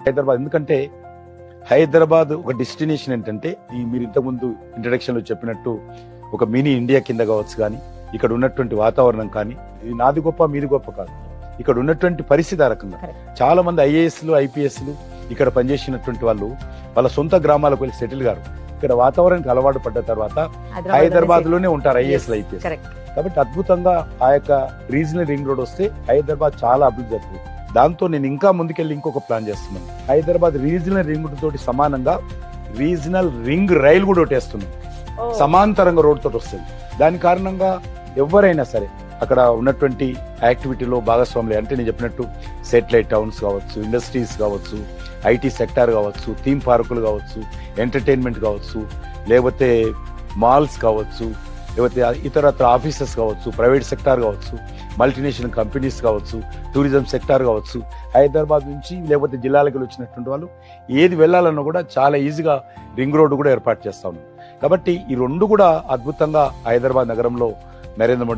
హైదరాబాద్ ఎందుకంటే హైదరాబాద్ ఒక డెస్టినేషన్ ఏంటంటే మీరు ఇంతకుముందు ఇంట్రడక్షన్ లో చెప్పినట్టు ఒక మినీ ఇండియా కింద కావచ్చు, కానీ ఇక్కడ ఉన్నటువంటి వాతావరణం కానీ ఇది నాది గొప్ప మీది గొప్ప కాదు, ఇక్కడ ఉన్నటువంటి పరిస్థితి ఆ రకంగా. చాలా మంది ఐఏఎస్లు ఐపీఎస్లు ఇక్కడ పనిచేసినటువంటి వాళ్ళు వాళ్ళ సొంత గ్రామాలకు వెళ్ళి సెటిల్ గారు. ఇక్కడ వాతావరణానికి అలవాటు పడ్డ తర్వాత హైదరాబాద్ లోనే ఉంటారు ఐఏఎస్లు ఐపీఎస్. కాబట్టి అద్భుతంగా ఆ యొక్క రీజనల్ రింగ్ రోడ్ వస్తే హైదరాబాద్ చాలా అభివృద్ధి జరుగుతుంది. దాంతో నేను ఇంకా ముందుకెళ్ళి ఇంకొక ప్లాన్ చేస్తున్నాను. హైదరాబాద్ రీజనల్ రింగ్ రోడ్ తోటి సమానంగా రీజనల్ రింగ్ రైలు కూడా ఒకటేస్తున్నాం, సమాంతరంగా రోడ్ తోటి వస్తుంది. దాని కారణంగా ఎవరైనా సరే అక్కడ ఉన్నటువంటి యాక్టివిటీలో భాగస్వాములు, అంటే నేను చెప్పినట్టు సెటిలైట్ టౌన్స్ కావచ్చు, ఇండస్ట్రీస్ కావచ్చు, ఐటీ సెక్టార్ కావచ్చు, థీమ్ పార్కులు కావచ్చు, ఎంటర్టైన్మెంట్ కావచ్చు, లేకపోతే మాల్స్ కావచ్చు, లేకపోతే ఇతరత్ర ఆఫీసెస్ కావచ్చు, ప్రైవేట్ సెక్టార్ కావచ్చు, మల్టీనేషనల్ కంపెనీస్ కావచ్చు, టూరిజం సెక్టార్ కావచ్చు, హైదరాబాద్ నుంచి లేకపోతే జిల్లాలకు వచ్చినటువంటి వాళ్ళు ఏది వెళ్ళాలన్నా కూడా చాలా ఈజీగా రింగ్ రోడ్డు కూడా ఏర్పాటు చేస్తా ఉన్నాం. కాబట్టి ఈ రెండు కూడా అద్భుతంగా హైదరాబాద్ నగరంలో నరేంద్ర మోడీ